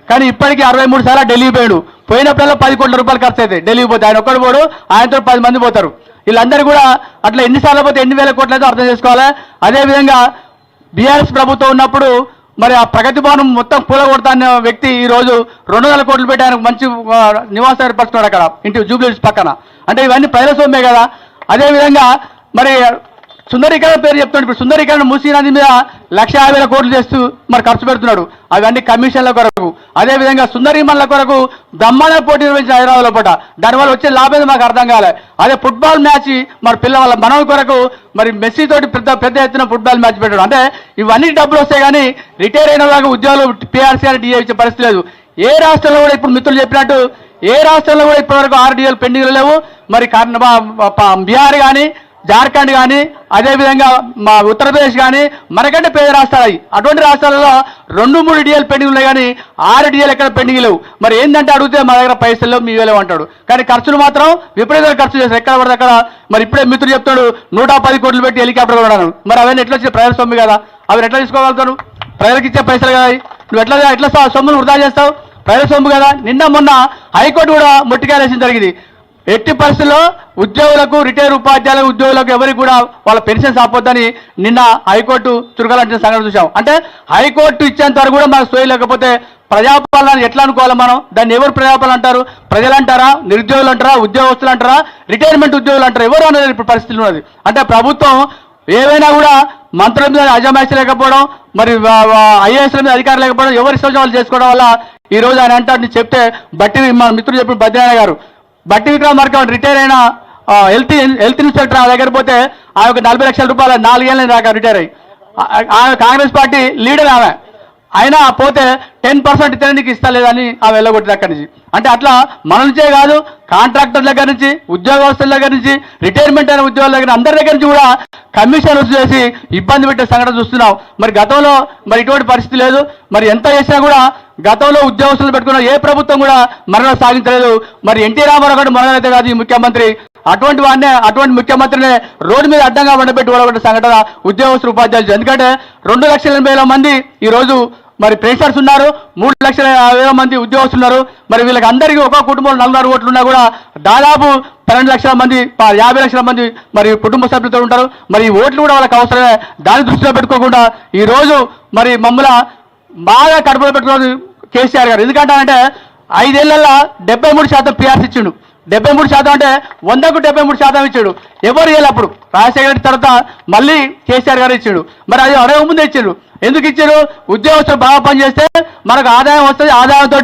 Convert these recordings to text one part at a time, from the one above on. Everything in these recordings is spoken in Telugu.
కానీ ఇప్పటికీ 63 సార్లు ఢిల్లీ పోయాడు. పోయినప్పుడల్లా 10 కోట్ల రూపాయలు ఖర్చు అవుతాయి. ఢిల్లీకి పోతే ఆయన ఒక్కడు పోడు, ఆయనతో 10 మంది పోతారు. వీళ్ళందరూ కూడా అట్లా ఎన్నిసార్లు పోతే ఎన్ని వేల కోట్లు అయితే అర్థం చేసుకోవాలి. అదేవిధంగా బీఆర్ఎస్ ప్రభుత్వం ఉన్నప్పుడు మరి ఆ ప్రగతి భవనం మొత్తం కూలగొడతాన్న వ్యక్తి ఈరోజు 200 కోట్లు పెట్టి ఆయనకు మంచి నివాసం ఏర్పరుచుకున్నాడు అక్కడ ఇంటి జూబ్లీహిల్స్ పక్కన. అంటే ఇవన్నీ ప్రజల సొమ్మే కదా. అదేవిధంగా మరి సుందరీకరణ పేరు చెప్తున్నాడు. ఇప్పుడు సుందరీకరణ మూసీ నది మీద 1,50,000 కోట్లు చేస్తూ మరి ఖర్చు పెడుతున్నాడు. అవన్నీ కమిషన్ల కొరకు. అదేవిధంగా సుందరీమణుల కొరకు బ్రహ్మాండ పోటీ నిర్వహించిన హైదరాబాద్లో పూట. దానివల్ల వచ్చే లాభం మాకు అర్థం కాలే. అదే ఫుట్బాల్ మ్యాచ్ మరి పిల్లల మనవ కొరకు మరి మెస్సీ తోటి పెద్ద ఎత్తున ఫుట్బాల్ మ్యాచ్ పెట్టాడు. అంటే ఇవన్నీ డబ్బులు వస్తాయి కానీ రిటైర్ అయిన వాళ్ళకి ఉద్యోగాలు పీఆర్సీ అని డిఏ ఇచ్చే పరిస్థితి లేదు. ఏ రాష్ట్రంలో కూడా ఇప్పుడు మిత్రులు చెప్పినట్టు ఏ రాష్ట్రంలో కూడా ఇప్పటివరకు 6 డిఏలు పెండింగ్లు లేవు. మరి బీహార్ కానీ జార్ఖండ్ కానీ అదేవిధంగా మా ఉత్తరప్రదేశ్ కానీ మనకంటే పేద రాష్ట్రాలు. అటువంటి రాష్ట్రాలలో 2-3 డిఏలు పెండింగ్ ఉన్నాయి కానీ 6 డిఏలు ఎక్కడ పెండింగ్ లేవు. మరి ఏంటంటే అడిగితే మా దగ్గర పైసలు లేవు, మీ వేలేవు అంటాడు. కానీ ఖర్చులు మాత్రం విపరీతంగా ఖర్చు చేస్తారు ఎక్కడ పడితే అక్కడ. మరి ఇప్పుడే మిత్రుడు చెప్తాడు 110 కోట్లు పెట్టి హెలికాప్టర్ కొన్నాను. మరి అవన్నీ ఎట్లా వచ్చే ప్రజల సొమ్ము కదా, అవి ఎట్లా తీసుకోగలుగుతారు? ప్రజలకు ఇచ్చే పైసలు కదా. నువ్వు ఎట్లా సొమ్మును వృధా చేస్తావు? ప్రజల సొమ్ము కదా. నిన్న మొన్న హైకోర్టు కూడా ముట్టికాయలేసిన జరిగింది. ఎట్టి పరిస్థితుల్లో ఉద్యోగులకు రిటైర్ ఉపాధ్యాయులకు ఉద్యోగులకు ఎవరికి కూడా వాళ్ళ పెన్షన్స్ ఆపొద్దని నిన్న హైకోర్టు చురకలంటే సంఘటన చూసాం. అంటే హైకోర్టు ఇచ్చేంత వరకు కూడా మనకు సోయి లేకపోతే ప్రజాపాలన ఎట్లా అనుకోవాలి మనం? దాన్ని ఎవరు ప్రజాపాలన అంటారు? ప్రజలు అంటారా, నిరుద్యోగులు అంటారా, ఉద్యోగస్తులు అంటారా, రిటైర్మెంట్ ఉద్యోగులు అంటారా? ఎవరు అనేది ఇప్పుడు పరిస్థితులు ఉన్నది. అంటే ప్రభుత్వం ఏవైనా కూడా మంత్రుల మీద అజమాయిషీ లేకపోవడం, మరి ఐఏఎస్ల మీద అధికారం లేకపోవడం, ఎవరి ఇష్టం వాళ్ళు చేసుకోవడం వల్ల ఈ రోజు ఆయన అంటారు చెప్తే మన మిత్రుడు చెప్పిన బద్రీనారాయణ గారు బట్టి విక్రమార్క రిటైర్ అయిన హెల్త్ ఇన్స్పెక్టర్ ఆ దగ్గర పోతే ఆ యొక్క 40 లక్షల రూపాయలు 4 ఏళ్ళ దాకా రిటైర్ అయ్యి కాంగ్రెస్ పార్టీ లీడర్ ఆమె అయినా పోతే 10% ఇతరునికి ఇస్తలేదని ఆమె వెళ్ళగొట్టింది అక్కడి నుంచి. అంటే అట్లా మన నుంచే కాదు, కాంట్రాక్టర్ దగ్గర నుంచి, ఉద్యోగస్తుల దగ్గర నుంచి, రిటైర్మెంట్ అయిన ఉద్యోగుల దగ్గర అందరి దగ్గర నుంచి కూడా కమిషన్ వసూలు చేసి ఇబ్బంది పెట్టే సంఘటన చూస్తున్నాం. మరి గతంలో మరి ఇటువంటి పరిస్థితి లేదు. మరి ఎంత చేసినా కూడా గతంలో ఉద్యోగస్తులు పెట్టుకున్న ఏ ప్రభుత్వం కూడా మరణ సాగించలేదు. మరి ఎన్టీ రామారావు గారు మరణ అయితే కాదు ఈ ముఖ్యమంత్రి. అటువంటి ముఖ్యమంత్రిని రోడ్డు మీద అడ్డంగా వండబెట్టి ఓడగొట్టే సంఘటన ఉద్యోగస్తులు ఉపాధ్యాయులు. ఎందుకంటే 2,80,000 మంది ఈరోజు మరి పెన్షనర్స్ ఉన్నారు, 3,50,000 మంది ఉద్యోగస్తులు ఉన్నారు. మరి వీళ్ళకి అందరికీ ఒక కుటుంబంలో 46 ఓట్లు ఉన్నా కూడా దాదాపు 12 లక్షల మంది 50 లక్షల మంది మరి కుటుంబ సభ్యులతో ఉంటారు. మరి ఈ ఓట్లు కూడా వాళ్ళకి అవసరమే. దాన్ని దృష్టిలో పెట్టుకోకుండా ఈరోజు మరి మమ్మల్ని బాగా కడుపులో పెట్టుకున్నారు కేసీఆర్ గారు. ఎందుకంటే 5 ఏళ్లలో 73% పీఆర్సీ ఇచ్చిండు. 73% అంటే 100కు 73% ఇచ్చాడు. ఎవరు ఇవ్వాలి? అప్పుడు రాజశేఖర రెడ్డి తర్వాత మళ్ళీ కేసీఆర్ గారు ఇచ్చాడు. మరి అది అడగ ముందే ఇచ్చాడు. ఎందుకు ఇచ్చారు? ఉద్యోగస్తులు బాగా పనిచేస్తే మనకు ఆదాయం వస్తుంది, ఆదాయంతో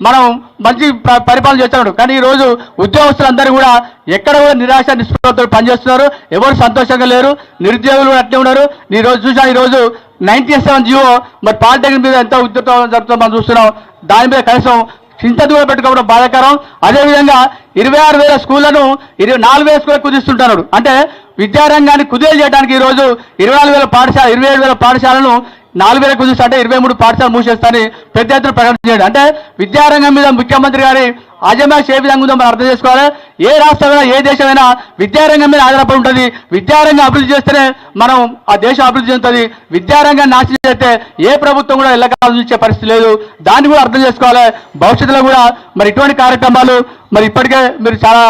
మనం మంచి పరిపాలన చేస్తున్నాడు. కానీ ఈరోజు ఉద్యోగస్తులందరూ కూడా ఎక్కడ కూడా నిరాశ నిస్పృహతో పనిచేస్తున్నారు. ఎవరు సంతోషంగా లేరు. నిరుద్యోగులు అట్లే ఉన్నారు. ఈరోజు చూసాం, ఈరోజు 97 జీవో మరి పాలిటెక్నిక్ మీద ఎంత ఉద్యోగం జరుగుతుందో మనం చూస్తున్నాం. దాని మీద కనీసం చింత దూరం పెట్టుకోవడం బాధాకరం. అదేవిధంగా 26,000 స్కూళ్లను 24,000 స్కూళ్ళకు కుదిస్తుంటున్నాడు. అంటే విద్యారంగాన్ని కుదేలు చేయడానికి ఈరోజు 27,000 పాఠశాలను 4,000 కుదిస్తా అంటే 23 పాఠశాలలు మూసేస్తారని పెద్ద ఎత్తున ప్రకటన చేయండి. అంటే విద్యారంగం మీద ముఖ్యమంత్రి గారి అజమాయిషి ఏ విధంగా ఉందో మనం అర్థం చేసుకోవాలి. ఏ రాష్ట్రమైనా ఏ దేశమైనా విద్యారంగం మీద ఆధారపడి ఉంటుంది. విద్యారంగం అభివృద్ధి చేస్తేనే మనం ఆ దేశం అభివృద్ధి చెందుతుంది. విద్యారంగాన్ని నాశనం చేస్తే ఏ ప్రభుత్వం కూడా ఎల్లకాలం ఇచ్చే పరిస్థితి లేదు. దాన్ని కూడా అర్థం చేసుకోవాలి. భవిష్యత్తులో కూడా మరి ఇటువంటి కార్యక్రమాలు మరి ఇప్పటికే మీరు చాలా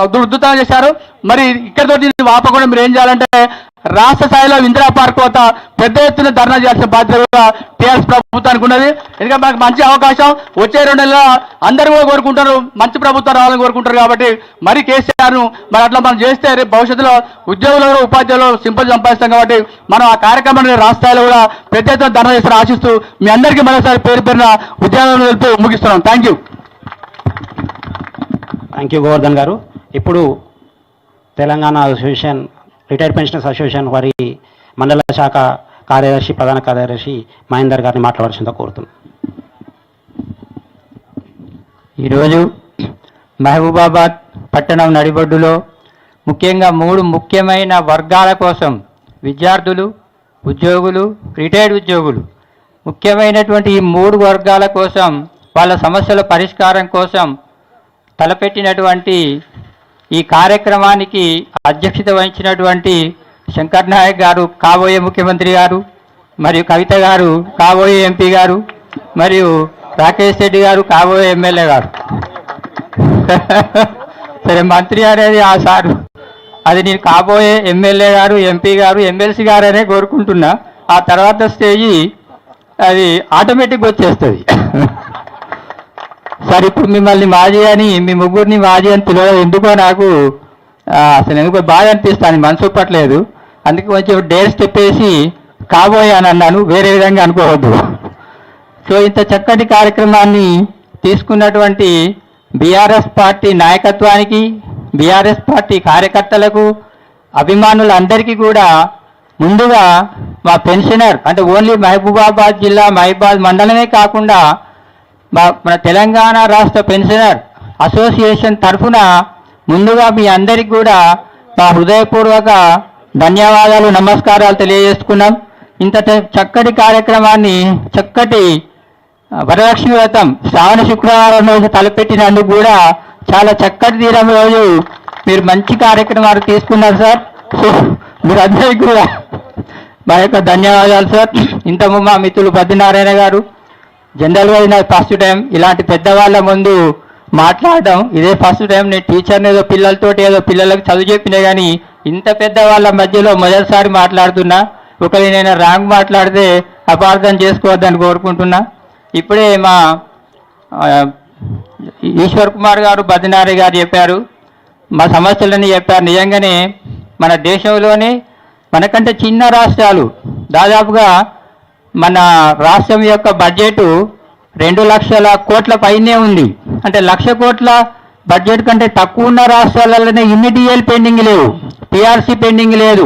ఉద్ధృతంగా చేశారు. మరి ఇక్కడితోటి ఆపకుండా మీరు ఏం చేయాలంటే రాష్ట్ర స్థాయిలో ఇందిరా పార్క్ వద్ద పెద్ద ఎత్తున ధర్నా చేయాల్సిన బాధ్యత కూడా టీఆర్ఎస్ ప్రభుత్వానికి ఉన్నది. ఎందుకంటే మనకు మంచి అవకాశం వచ్చే 2 నెలల్లో అందరూ కూడా కోరుకుంటారు, మంచి ప్రభుత్వం రావాలని కోరుకుంటారు. కాబట్టి మరి కేసీఆర్ను మరి అట్లా మనం చేస్తే రేపు భవిష్యత్తులో ఉద్యోగులు ఉపాధ్యాయులు సింపల్ సంపాదిస్తాం. కాబట్టి మనం ఆ కార్యక్రమాన్ని రాష్ట్ర స్థాయిలో కూడా పెద్ద ఎత్తున ధర్నా చేస్తారని ఆశిస్తూ మీ అందరికీ మరోసారి పేరున ఉద్యోగాలను తెలుపుతూ ముగిస్తున్నాం. థ్యాంక్ యూ గోవర్ధన్ గారు. ఇప్పుడు Telangana association retired pensioners association వారి మండల శాఖ కార్యదర్శి ప్రధాన కార్యదర్శి మహేందర్ గారిని మాట్లాడాల్సిందిగా కోరుతున్నాను. ఈరోజు మహబూబాబాద్ పట్టణం నడిబొడ్డులో ముఖ్యంగా 3 ముఖ్యమైన వర్గాల కోసం విద్యార్థులు, ఉద్యోగులు, రిటైర్డ్ ఉద్యోగులు ముఖ్యమైనటువంటి ఈ 3 వర్గాల కోసం వాళ్ళ సమస్యల పరిష్కారం కోసం తలపెట్టినటువంటి ఈ కార్యక్రమానికి అధ్యక్షత వహించినటువంటి శంకర్ నాయక్ గారు కాబోయే ముఖ్యమంత్రి గారు, మరియు కవిత గారు కాబోయే ఎంపీ గారు, మరియు రాకేష్ రెడ్డి గారు కాబోయే ఎమ్మెల్యే గారు. సరే మంత్రి అనేది ఆ సారు, అది నేను కాబోయే ఎమ్మెల్యే గారు, ఎంపీ గారు, ఎమ్మెల్సీ గారు అనే కోరుకుంటున్నా. ఆ తర్వాత స్టేజీ అది ఆటోమేటిక్గా వచ్చేస్తుంది. సార్ ఇప్పుడు మిమ్మల్ని మాజీ అని, మీ ముగ్గురిని మాజీ అని పిలవడం ఎందుకో నాకు అసలు ఎందుకో బాధ అనిపిస్తాను, మనసు పట్టలేదు. అందుకే కొంచెం డేర్ స్టెప్ వేసి కాబోయే అని అన్నాను, వేరే విధంగా అనుకోవద్దు. సో ఇంత చక్కటి కార్యక్రమాన్ని తీసుకున్నటువంటి బీఆర్ఎస్ పార్టీ నాయకత్వానికి, బీఆర్ఎస్ పార్టీ కార్యకర్తలకు, అభిమానులందరికీ కూడా ముందుగా మా పెన్షనర్ అంటే ఓన్లీ మహబూబాబాద్ జిల్లా మహబూబాద్ మండలమే కాకుండా మన తెలంగాణ రాష్ట్ర పెన్షనర్ అసోసియేషన్ తరఫున ముందుగా మీ అందరికీ కూడా మా హృదయపూర్వక ధన్యవాదాలు, నమస్కారాలు తెలియజేసుకున్నాం. ఇంత చక్కటి కార్యక్రమాన్ని, చక్కటి వరలక్ష్మి వ్రతం శ్రావణ శుక్రవారం రోజు తలపెట్టినందుకు కూడా చాలా చక్కటి తీరం రోజు మీరు మంచి కార్యక్రమాలు తీసుకున్నారు సార్. సో మీరందరికీ కూడా మా యొక్క ధన్యవాదాలు సార్. ఇంతకు మా మిత్రులు పద్మనారాయణ గారు, జనరల్గా నాకు ఫస్ట్ టైం ఇలాంటి పెద్దవాళ్ళ ముందు మాట్లాడడం ఇదే ఫస్ట్ టైం. నేను టీచర్ని ఏదో పిల్లలకు చదువు చెప్పినా కానీ ఇంత పెద్దవాళ్ళ మధ్యలో మొదటిసారి మాట్లాడుతున్నా. ఒకవేళ నేను రాంగ్ మాట్లాడితే అపార్థం చేసుకోవద్దని కోరుకుంటున్నా. ఇప్పుడే మా ఈశ్వర్ కుమార్ గారు, బద్నారి గారు చెప్పారు, మా సమస్యలని చెప్పారు. నిజంగానే మన దేశంలోనే మనకంటే చిన్న రాష్ట్రాలు దాదాపుగా మన రాష్ట్రం యొక్క బడ్జెట్ 2 లక్షల కోట్ల పైనే ఉంది. అంటే 1,00,000 కోట్ల బడ్జెట్ కంటే తక్కువ ఉన్న రాష్ట్రాలలోనే ఇన్ని డిఎల్ పెండింగ్ లేవు, పిఆర్సీ పెండింగ్ లేదు,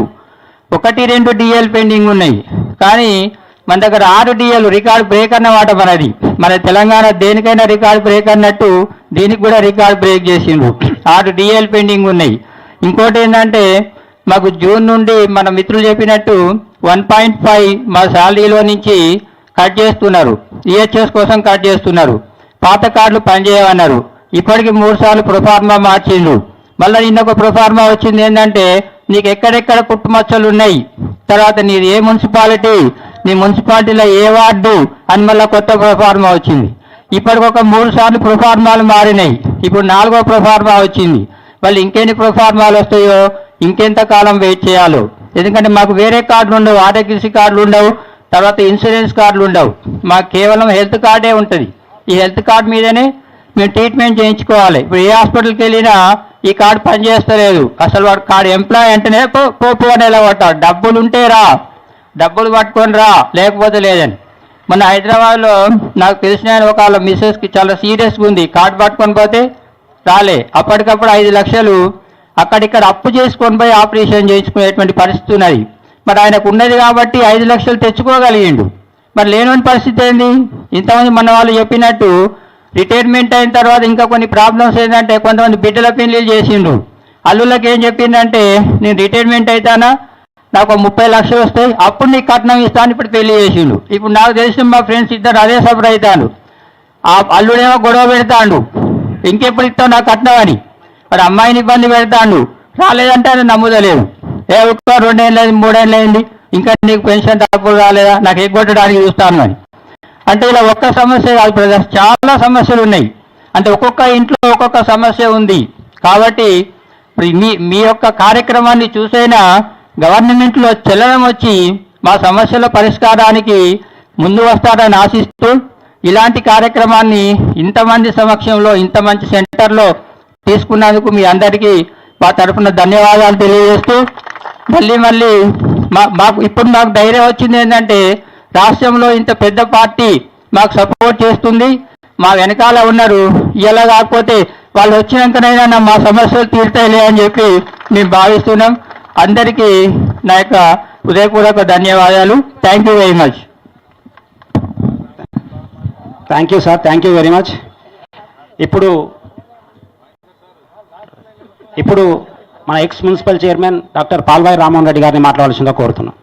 1-2 డిఎల్ పెండింగ్ ఉన్నాయి. కానీ మన దగ్గర 6 డిఎల్ రికార్డ్ బ్రేక్ అన్నమాట మనది. మన తెలంగాణ దేనికైనా రికార్డ్ బ్రేక్ అన్నట్టు దీనికి కూడా రికార్డ్ బ్రేక్ చేసిండ్రు. 6 డిఎల్ పెండింగ్ ఉన్నాయి. ఇంకోటి ఏంటంటే మాకు జూన్ నుండి మన మిత్రులు చెప్పినట్టు 1.5 మా శాలరీలో నుంచి కట్ చేస్తున్నారు, ఈహెచ్ఎస్ కోసం కట్ చేస్తున్నారు. పాత కార్డులు పనిచేయమన్నారు. ఇప్పటికి 3 సార్లు ప్రొఫార్మా మార్చిండ్రు. మళ్ళీ నిన్న ఒక ప్రొఫార్మా వచ్చింది ఏంటంటే నీకు ఎక్కడెక్కడ పుట్టుమచ్చలు ఉన్నాయి, తర్వాత నీది ఏ మున్సిపాలిటీ, నీ మున్సిపాలిటీలో ఏ వార్డు అని మళ్ళీ కొత్త ప్రొఫార్మా వచ్చింది. ఇప్పటికి ఒక 3 సార్లు ప్రొఫార్మాలు మారినాయి. ఇప్పుడు 4వ ప్రొఫార్మా వచ్చింది. వాళ్ళు ఇంకెన్ని ప్రొఫార్మాలు వస్తాయో, ఇంకెంత కాలం వెయిట్ చేయాలో. ఎందుకంటే మాకు వేరే కార్డులు ఉండవు, ఆరోగ్యశ్రీ కార్డులు ఉండవు, తర్వాత ఇన్సూరెన్స్ కార్డులు ఉండవు. మాకు కేవలం హెల్త్ కార్డే ఉంటుంది. ఈ హెల్త్ కార్డు మీదనే మేము ట్రీట్మెంట్ చేయించుకోవాలి. ఇప్పుడు ఏ హాస్పిటల్కి వెళ్ళినా ఈ కార్డు పనిచేస్తలేదు. అసలు వాడు కార్డు ఎంప్లాయ్ అంటేనే పో అని ఎలా పట్టాడు, డబ్బులు ఉంటే రా, డబ్బులు పట్టుకొని రా, లేకపోతే లేదని. మొన్న హైదరాబాద్లో నాకు తెలిసిన ఒక వాళ్ళ మిస్సెస్కి చాలా సీరియస్గా ఉంది, కార్డు పట్టుకొని పోతే రాలే. అప్పటికప్పుడు 5 లక్షలు అక్కడిక్కడ అప్పు చేసుకొని పోయి ఆపరేషన్ చేయించుకునేటువంటి పరిస్థితి ఉన్నది. మరి ఆయనకు ఉన్నది కాబట్టి 5 లక్షలు తెచ్చుకోగలిగిండు. మరి లేని పరిస్థితి ఏంది? ఇంతమంది మన వాళ్ళు చెప్పినట్టు రిటైర్మెంట్ అయిన తర్వాత ఇంకా కొన్ని ప్రాబ్లమ్స్ ఏంటంటే కొంతమంది బిడ్డల పెళ్లిళ్ళు చేసిండ్రు. అల్లుళ్ళకి ఏం చెప్పిందంటే నేను రిటైర్మెంట్ అవుతానా, నాకు 30 లక్షలు వస్తాయి, అప్పుడు నీకు కట్నం ఇస్తాను. ఇప్పుడు పెళ్లి చేసిండు. ఇప్పుడు నాకు తెలిసిన మా ఫ్రెండ్స్ ఇద్దరు అదే సఫర్ అవుతాను. ఆ అల్లుడేమో గొడవ పెడతాడు, ఇంకెప్పుడు ఇస్తావు నాకు కట్నం అని. మరి అమ్మాయిని ఇబ్బంది పెడతాడు, రాలేదంటే అది నమ్ముదలేదు. ఏ ఒక్క 2 ఏళ్ళు అయింది, 3 ఏళ్ళు అయింది, ఇంకా నీకు పెన్షన్ డబ్బులు రాలేదా, నాకు ఎగ్గొట్టడానికి చూస్తాను అని. అంటే ఇలా ఒక్క సమస్య కాదు బ్రదర్స్, చాలా సమస్యలు ఉన్నాయి. అంటే ఒక్కొక్క ఇంట్లో ఒక్కొక్క సమస్య ఉంది. కాబట్టి మీ యొక్క కార్యక్రమాన్ని చూసైనా గవర్నమెంట్లో చలనం వచ్చి మా సమస్యల పరిష్కారానికి ముందు వస్తారని ఆశిస్తూ ఇలాంటి కార్యక్రమాన్ని ఇంతమంది సమక్షంలో ఇంత మంచి సెంటర్లో తీసుకున్నందుకు మీ అందరికీ మా తరఫున ధన్యవాదాలు తెలియజేస్తూ మళ్ళీ మాకు ధైర్యం వచ్చింది ఏంటంటే రాష్ట్రంలో ఇంత పెద్ద పార్టీ మాకు సపోర్ట్ చేస్తుంది, మా వెనకాల ఉన్నారు. ఇలా కాకపోతే వాళ్ళు వచ్చినాకనైనా మా సమస్యలు తీరుతాయిలే అని చెప్పి మేము భావిస్తున్నాం. అందరికీ నా యొక్క హృదయపూర్వక ధన్యవాదాలు. Thank you very much. Thank you sir, thank you very much. ఇప్పుడు మన X municipal chairman doctor Palvai Rammohan Reddy గారిని మాట్లాడాల్సిందిగా కోరుతున్నాం.